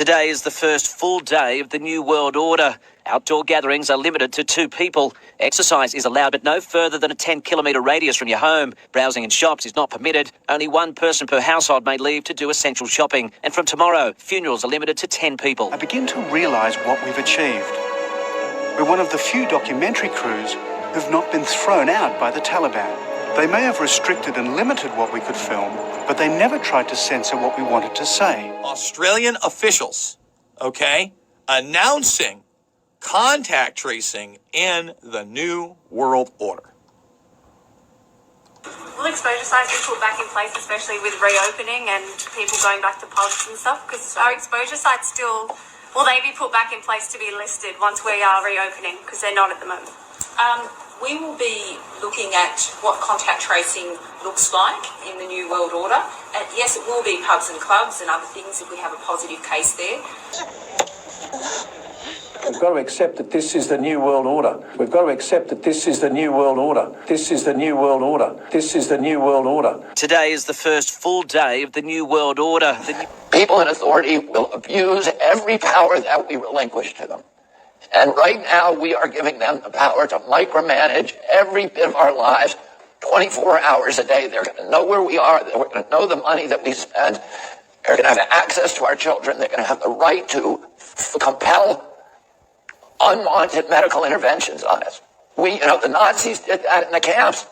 Today is the first full day of the New World Order. Outdoor gatherings are limited to 2 people. Exercise is allowed, but no further than a 10-kilometre radius from your home. Browsing in shops is not permitted. Only 1 person per household may leave to do essential shopping. And from tomorrow, funerals are limited to 10 people. I begin to realise what we've achieved. We're one of the few documentary crews who've not been thrown out by the Taliban. They may have restricted and limited what we could film, but they never tried to censor what we wanted to say. Australian officials, announcing contact tracing in the New World Order. Will exposure sites be put back in place, especially with reopening and people going back to pubs and stuff? Because our exposure sites still, will they be put back in place to be listed once we are reopening? Because they're not at the moment. We will be looking at what contact tracing looks like in the New World Order. And yes, it will be pubs and clubs and other things if we have a positive case there. We've got to accept that this is the New World Order. We've got to accept that this is the New World Order. This is the New World Order. This is the New World Order. Today is the first full day of the New World Order. People in authority will abuse every power that we relinquish to them. And right now, we are giving them the power to micromanage every bit of our lives 24 hours a day. They're going to know where we are. They're going to know the money that we spend. They're going to have access to our children. They're going to have the right to compel unwanted medical interventions on us. The Nazis did that in the camps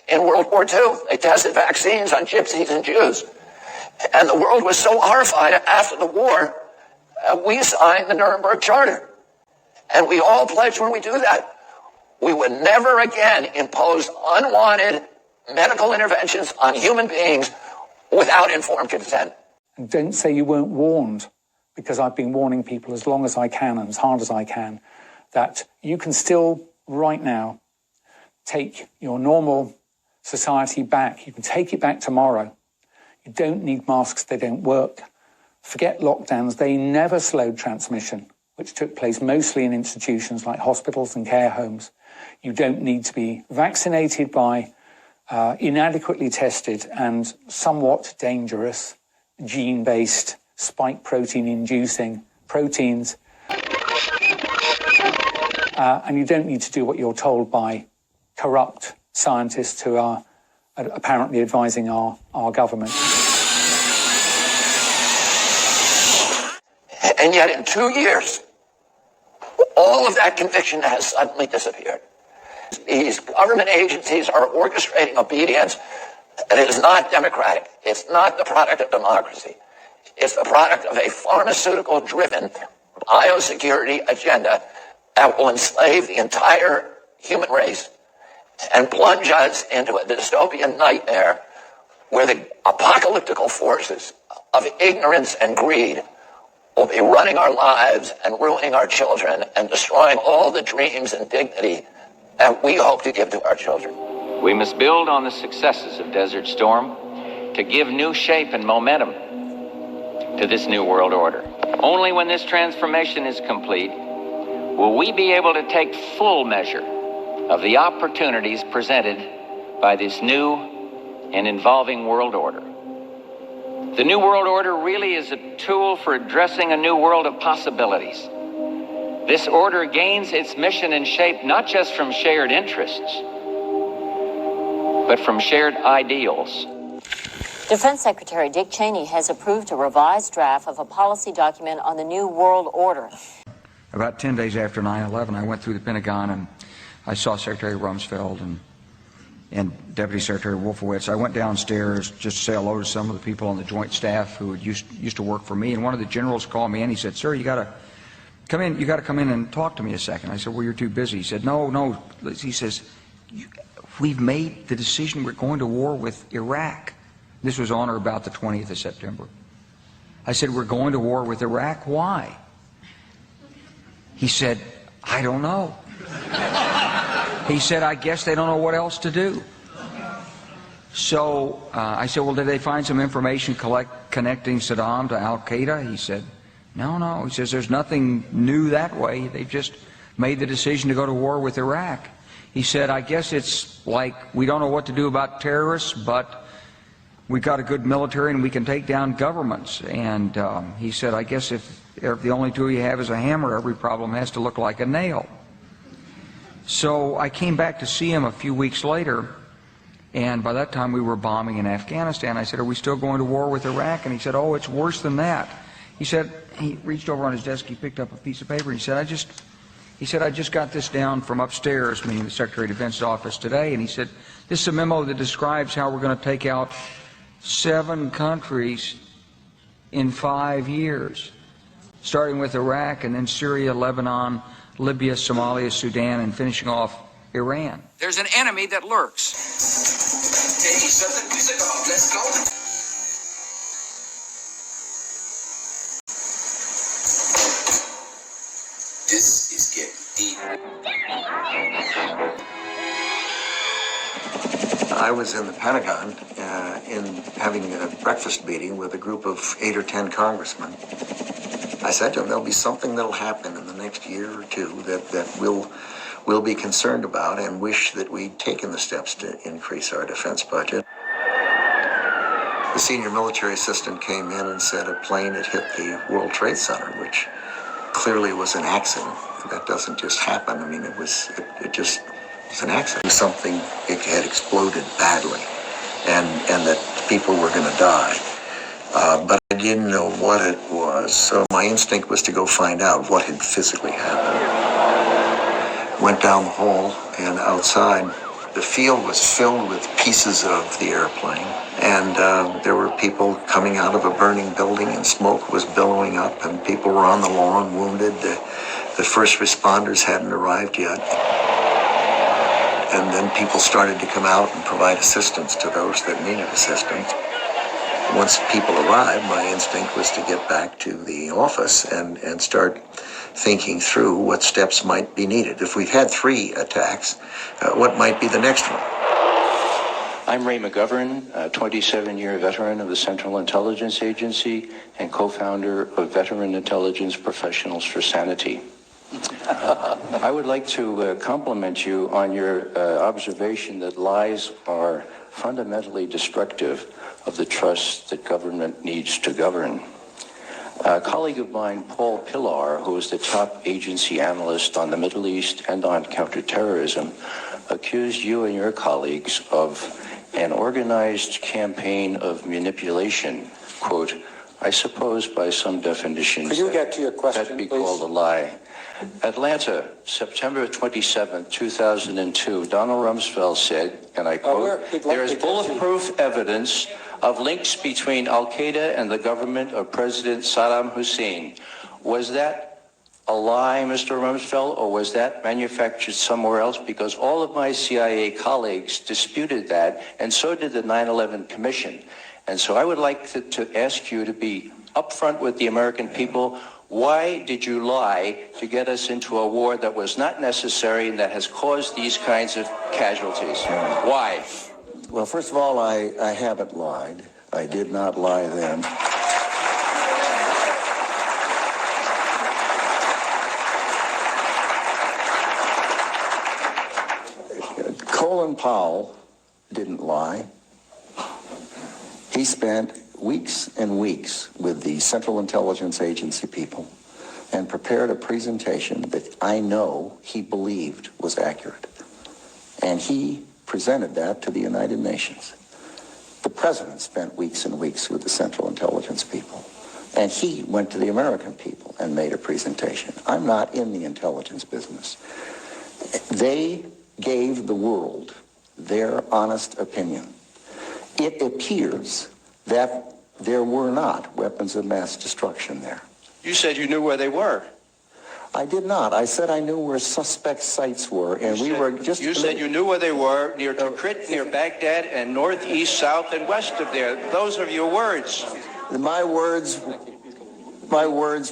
in World War II. They tested vaccines on gypsies and Jews. And the world was so horrified after the war, we signed the Nuremberg Charter. And we all pledged when we do that, we would never again impose unwanted medical interventions on human beings without informed consent. And don't say you weren't warned, because I've been warning people as long as I can and as hard as I can, that you can still, right now, take your normal society back. You can take it back tomorrow. You don't need masks, they don't work. Forget lockdowns, they never slowed transmission, which took place mostly in institutions like hospitals and care homes. You don't need to be vaccinated by inadequately tested and somewhat dangerous gene-based spike protein-inducing proteins. And you don't need to do what you're told by corrupt scientists who are apparently advising our government. And yet in 2 years, all of that conviction has suddenly disappeared. These government agencies are orchestrating obedience that is not democratic. It's not the product of democracy. It's the product of a pharmaceutical-driven biosecurity agenda that will enslave the entire human race and plunge us into a dystopian nightmare where the apocalyptical forces of ignorance and greed will be running our lives and ruining our children and destroying all the dreams and dignity that we hope to give to our children. We must build on the successes of Desert Storm to give new shape and momentum to this new world order. Only when this transformation is complete will we be able to take full measure of the opportunities presented by this new and evolving world order. The New World Order really is a tool for addressing a new world of possibilities. This order gains its mission and shape not just from shared interests, but from shared ideals. Defense Secretary Dick Cheney has approved a revised draft of a policy document on the New World Order. About 10 days after 9/11, I went through the Pentagon and I saw Secretary Rumsfeld and Deputy Secretary Wolfowitz. I went downstairs just to say hello to some of the people on the Joint Staff who used to work for me, and one of the generals called me in. He said, "Sir, you got to come in. You got to come in and talk to me a second." I said, "Well, you're too busy." He said, "No." He says, "We've made the decision. We're going to war with Iraq." This was on or about the 20th of September. I said, "We're going to war with Iraq. Why?" He said, "I don't know." He said, "I guess they don't know what else to do." So I said, "Well, did they find some information connecting Saddam to Al-Qaeda?" He said, No. He says, "There's nothing new that way. They've just made the decision to go to war with Iraq." He said, "I guess it's like we don't know what to do about terrorists, but we got a good military and we can take down governments. And he said, I guess if the only tool you have is a hammer, every problem has to look like a nail. So I came back to see him a few weeks later, and by that time we were bombing in Afghanistan. I said, are we still going to war with Iraq? And he said, oh, it's worse than that. He said, he reached over on his desk, he picked up a piece of paper, and he said, I just got this down from upstairs, meaning the Secretary of Defense's office today, and he said, this is a memo that describes how we're going to take out 7 countries in 5 years, starting with Iraq and then Syria, Lebanon, Libya, Somalia, Sudan, and finishing off Iran. There's an enemy that lurks. Let's go. This is getting deep. I was in the Pentagon in having a breakfast meeting with a group of 8 or 10 congressmen. I said to them, there'll be something that'll happen in the next year or two that we'll be concerned about and wish that we'd taken the steps to increase our defense budget. The senior military assistant came in and said a plane had hit the World Trade Center, which clearly was an accident. That doesn't just happen. I mean, it was an accident. Something, it had exploded badly, and that people were going to die. But I didn't know what it was, so my instinct was to go find out what had physically happened. Went down the hall, and outside, the field was filled with pieces of the airplane, and there were people coming out of a burning building, and smoke was billowing up, and people were on the lawn, wounded. The first responders hadn't arrived yet. And then people started to come out and provide assistance to those that needed assistance. Once people arrived, my instinct was to get back to the office and start thinking through what steps might be needed. If we've had 3 attacks, what might be the next one? I'm Ray McGovern, a 27-year veteran of the Central Intelligence Agency and co-founder of Veteran Intelligence Professionals for Sanity. I would like to compliment you on your observation that lies are fundamentally destructive of the trust that government needs to govern. A colleague of mine, Paul Pillar, who is the top agency analyst on the Middle East and on counterterrorism, accused you and your colleagues of an organized campaign of manipulation, quote, I suppose by some definitions Could you get to your question, that'd be please? called a lie. Atlanta, September 27, 2002, Donald Rumsfeld said, and I quote, there is bulletproof evidence of links between al-Qaeda and the government of President Saddam Hussein. Was that a lie, Mr. Rumsfeld, or was that manufactured somewhere else? Because all of my CIA colleagues disputed that, and so did the 9/11 Commission. And so I would like to ask you to be upfront with the American people. Why did you lie to get us into a war that was not necessary and that has caused these kinds of casualties? Why? Well, first of all, I haven't lied. I did not lie then. Colin Powell didn't lie. He spent weeks and weeks with the Central Intelligence Agency people and prepared a presentation that I know he believed was accurate. And he presented that to the United Nations. The president spent weeks and weeks with the Central Intelligence people. And he went to the American people and made a presentation. I'm not in the intelligence business. They gave the world their honest opinion. It appears that there were not weapons of mass destruction there. You said you knew where they were. I did not. I said I knew where suspect sites were, and we were just... You said you knew where they were, near Tikrit, near Baghdad, and northeast, south, and west of there. Those are your words. My words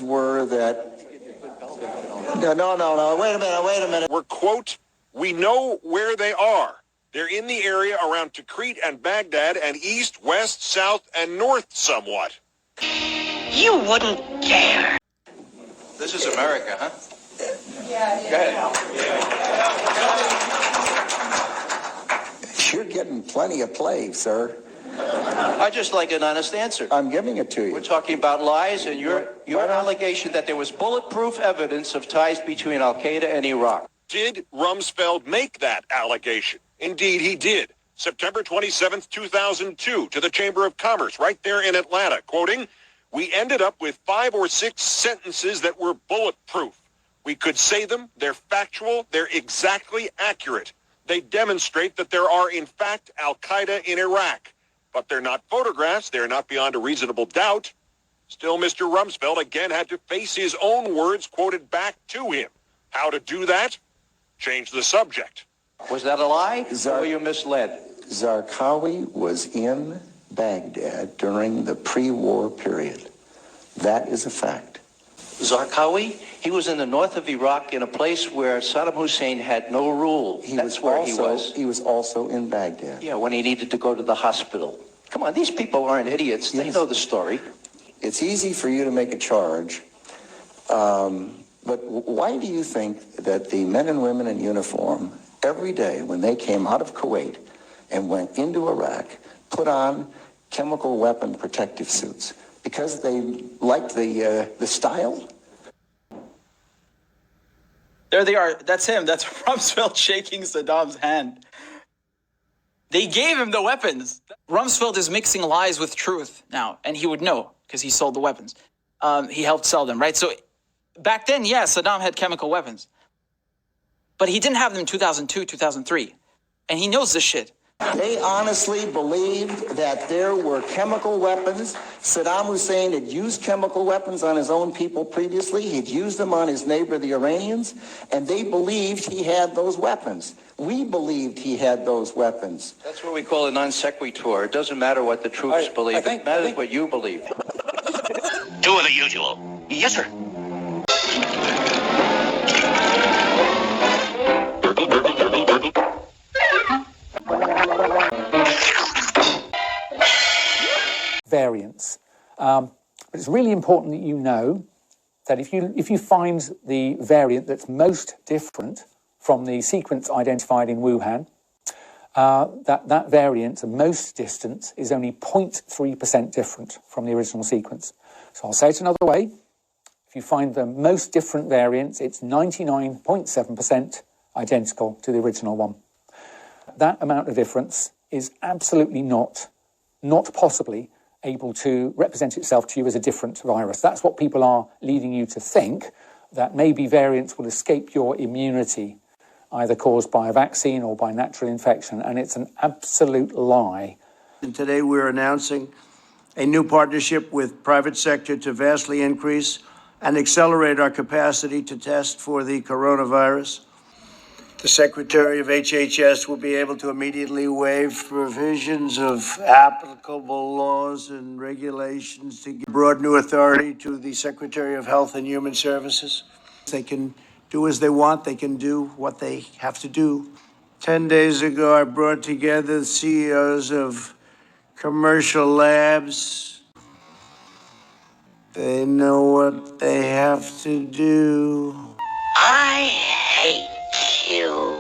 were that... No, wait a minute. We're, quote, we know where they are. They're in the area around Tikrit and Baghdad and east, west, south, and north somewhat. You wouldn't dare. This is America, huh? Yeah. Go ahead. You're getting plenty of play, sir. I just like an honest answer. I'm giving it to you. We're talking about lies, and your allegation that there was bulletproof evidence of ties between Al-Qaeda and Iraq. Did Rumsfeld make that allegation? Indeed, he did. September 27th, 2002, to the Chamber of Commerce right there in Atlanta, quoting, "We ended up with 5 or 6 sentences that were bulletproof. We could say them, they're factual, they're exactly accurate. They demonstrate that there are, in fact, Al-Qaeda in Iraq. But they're not photographs, they're not beyond a reasonable doubt." Still, Mr. Rumsfeld again had to face his own words quoted back to him. How to do that? Change the subject. Was that a lie, or were you misled? Zarqawi was in Baghdad during the pre-war period. That is a fact. Zarqawi? He was in the north of Iraq in a place where Saddam Hussein had no rule. He was also in Baghdad. Yeah, when he needed to go to the hospital. Come on, these people aren't idiots. They know the story. It's easy for you to make a charge, but why do you think that the men and women in uniform, every day when they came out of Kuwait and went into Iraq, put on chemical weapon protective suits? Because they liked the style? There they are. That's him. That's Rumsfeld shaking Saddam's hand. They gave him the weapons. Rumsfeld is mixing lies with truth now, and he would know because he sold the weapons. He helped sell them, right? So back then, yes, Saddam had chemical weapons, but he didn't have them in 2002, 2003, and he knows this shit. They honestly believed that there were chemical weapons. Saddam Hussein had used chemical weapons on his own people previously. He'd used them on his neighbor, the Iranians, and they believed he had those weapons. We believed he had those weapons. That's what we call a non sequitur. It doesn't matter what the troops believe. It matters what you believe. Do the usual. Yes, sir. Variants. But it's really important that you know that if you find the variant that's most different from the sequence identified in Wuhan, that variant, the most distant, is only 0.3% different from the original sequence. So I'll say it another way. If you find the most different variant, it's 99.7% identical to the original one. That amount of difference is absolutely not possibly able to represent itself to you as a different virus. That's what people are leading you to think, that maybe variants will escape your immunity, either caused by a vaccine or by natural infection, and it's an absolute lie. And today we're announcing a new partnership with private sector to vastly increase and accelerate our capacity to test for the coronavirus. The Secretary of HHS will be able to immediately waive provisions of applicable laws and regulations to give broad new authority to the Secretary of Health and Human Services. They can do as they want. They can do what they have to do. 10 days ago, I brought together the CEOs of commercial labs. They know what they have to do. I hate you.